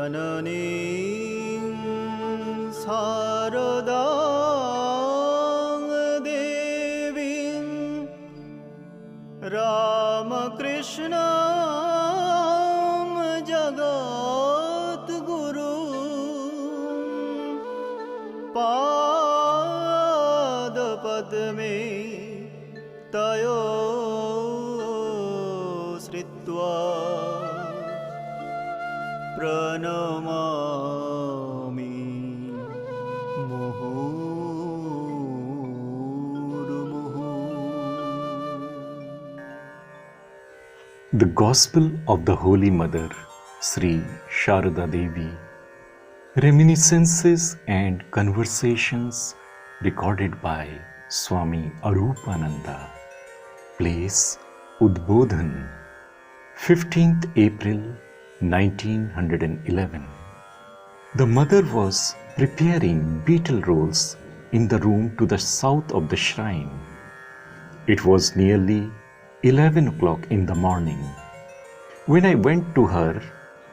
जननीं शारदां देवीं रामकृष्णं जगद्गुरुं पादपद्मे तयो श्रित्वा प्रणमामि मुहुर्मुहुः. The Gospel of the Holy Mother, Sri Sharada Devi. Reminiscences and conversations recorded by Swami Arupananda. Place Udbodhan, 15th April 1911. The mother was preparing betel rolls in the room to the south of the shrine. It was nearly 11 o'clock in the morning. When I went to her,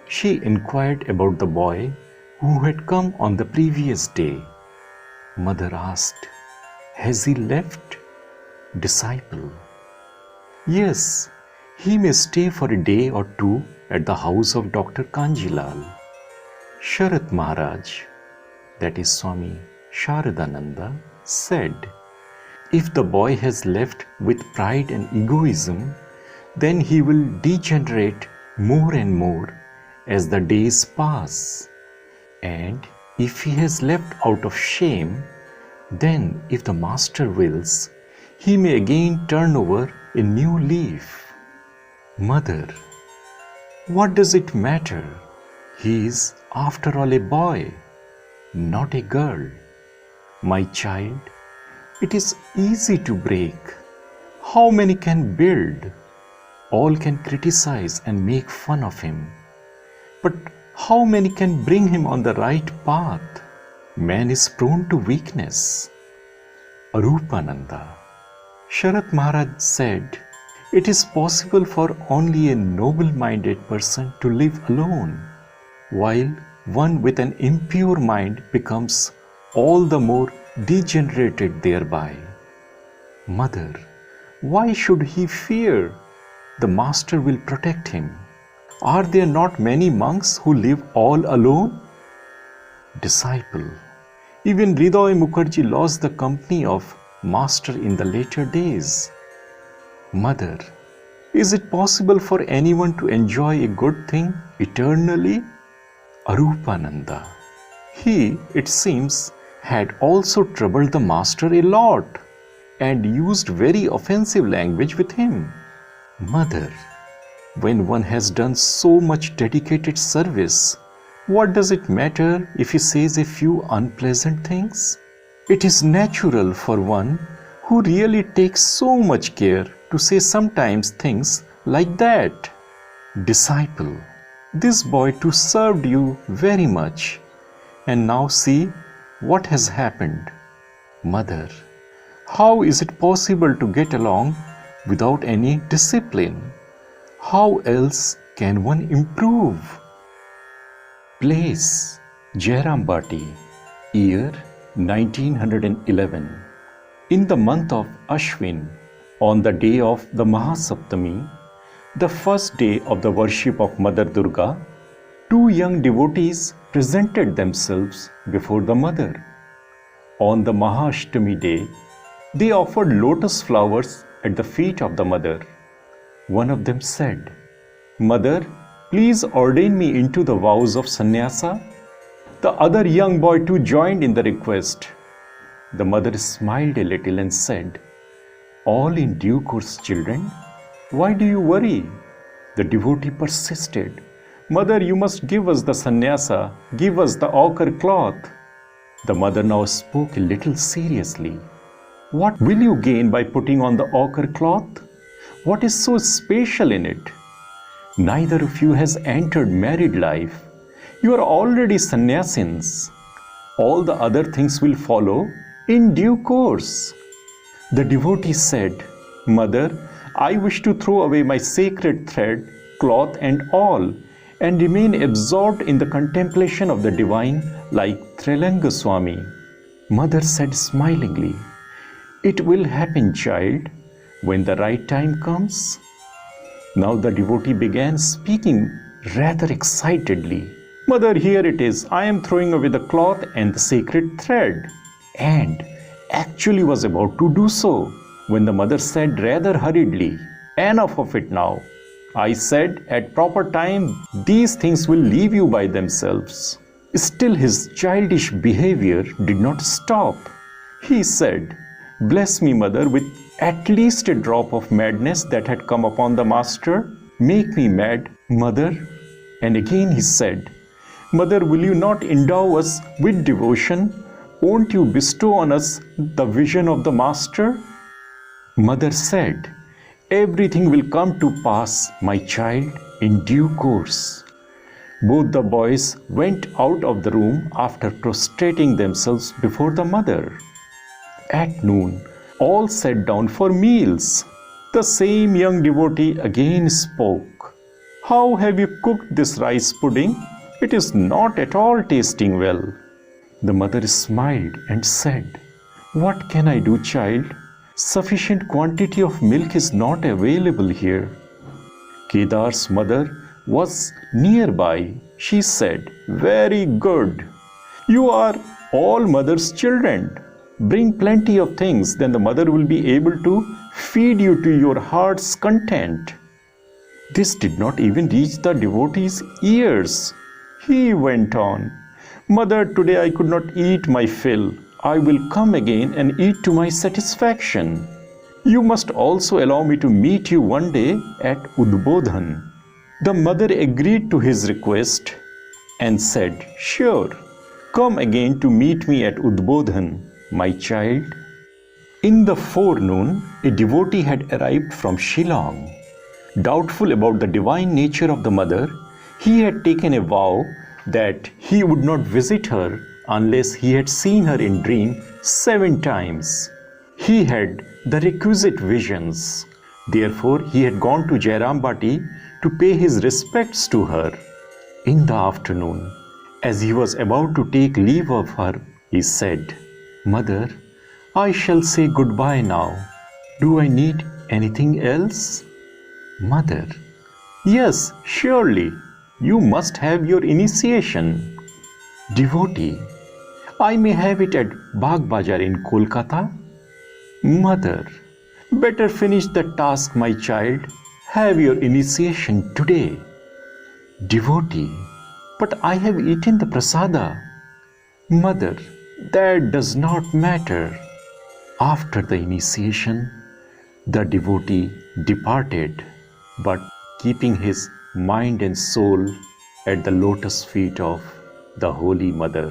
she inquired about the boy who had come on the previous day. Mother asked, "Has he left?" Disciple: "Yes, he may stay for a day or two at the house of Dr. Kanjilal." Sharat Maharaj, that is Swami Sharadananda, said, "If the boy has left with pride and egoism, then he will degenerate more and more as the days pass. And if he has left out of shame, then if the Master wills, he may again turn over a new leaf." Mother: "What does it matter? He is after all a boy, not a girl. My child, it is easy to break. How many can build? All can criticize and make fun of him. But how many can bring him on the right path? Man is prone to weakness." Arupananda. Sharat Maharaj said, "It is possible for only a noble-minded person to live alone, while one with an impure mind becomes all the more degenerated thereby." Mother: "Why should he fear? The Master will protect him. Are there not many monks who live all alone?" Disciple: "Even Hriday Mukherjee lost the company of Master in the later days." Mother: "Is it possible for anyone to enjoy a good thing eternally?" Arupananda: "He, it seems, had also troubled the Master a lot and used very offensive language with him." Mother: "When one has done so much dedicated service, what does it matter if he says a few unpleasant things? It is natural for one who really takes so much care to say sometimes things like that." Disciple: "This boy too served you very much, and now see what has happened." Mother: "How is it possible to get along without any discipline? How else can one improve?" Place Jairambati, year 1911. In the month of Ashwin, on the day of the Mahasaptami, the first day of the worship of Mother Durga, two young devotees presented themselves before the Mother. On the Mahashtami day, they offered lotus flowers at the feet of the Mother. One of them said, "Mother, please ordain me into the vows of sannyasa." The other young boy too joined in the request. The Mother smiled a little and said, "All in due course, children. Why do you worry?" The devotee persisted, "Mother, you must give us the sannyasa, give us the ochre cloth." The Mother now spoke a little seriously. "What will you gain by putting on the ochre cloth? What is so special in it? Neither of you has entered married life. You are already sannyasins. All the other things will follow in due course." The devotee said, "Mother, I wish to throw away my sacred thread, cloth and all, and remain absorbed in the contemplation of the divine like Trilanga Swami. Mother said smilingly, "It will happen, child, when the right time comes." Now the devotee began speaking rather excitedly. "Mother, here it is. I am throwing away the cloth and the sacred thread." And actually was about to do so when the mother said rather hurriedly, "Enough of it now. I said at proper time these things will leave you by themselves." Still his childish behavior did not stop. He said, "Bless me, mother, with at least a drop of madness that had come upon the master. Make me mad, mother." And again he said, "Mother, will you not endow us with devotion? Won't you bestow on us the vision of the master?" Mother said, "Everything will come to pass, my child, in due course." Both the boys went out of the room after prostrating themselves before the mother. At noon, all sat down for meals. The same young devotee again spoke. "How have you cooked this rice pudding? It is not at all tasting well." The mother smiled and said, "What can I do, child? Sufficient quantity of milk is not available here." Kedar's mother was nearby. She said, "Very good. You are all mother's children. Bring plenty of things, then the mother will be able to feed you to your heart's content." This did not even reach the devotee's ears. He went on, "Mother, today I could not eat my fill. I will come again and eat to my satisfaction. You must also allow me to meet you one day at Udbodhan." The mother agreed to his request and said, "Sure, come again to meet me at Udbodhan, my child." In the forenoon, a devotee had arrived from Shillong. Doubtful about the divine nature of the mother, he had taken a vow that he would not visit her unless he had seen her in dream 7 times. He had the requisite visions. Therefore, he had gone to Jairambati to pay his respects to her. In the afternoon, as he was about to take leave of her, he said, "Mother, I shall say goodbye now. Do I need anything else?" Mother, "Yes, surely. You must have your initiation." Devotee, "I may have it at Bagh Bazar in Kolkata." Mother, "Better finish the task, my child. Have your initiation today." Devotee, "But I have eaten the prasada." Mother, "That does not matter." After the initiation, the devotee departed, but keeping his mind and soul at the lotus feet of the Holy Mother.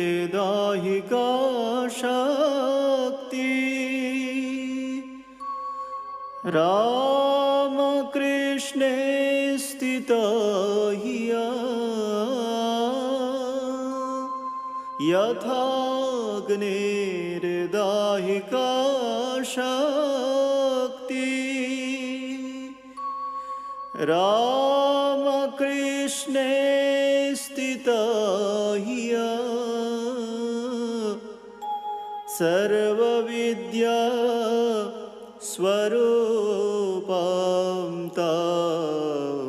यथाग्नेर्दाहिका शक्ति रामकृष्णे स्थिता हिया यथाग्नेर्दाहिका शक्ति रामकृष्णे स्थिता हिया सर्वविद्या स्वरूपां तां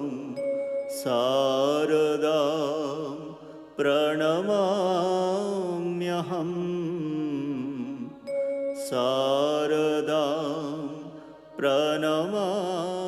शारदां प्रणमाम्यहम् शारदां प्रणमाम्यहम्।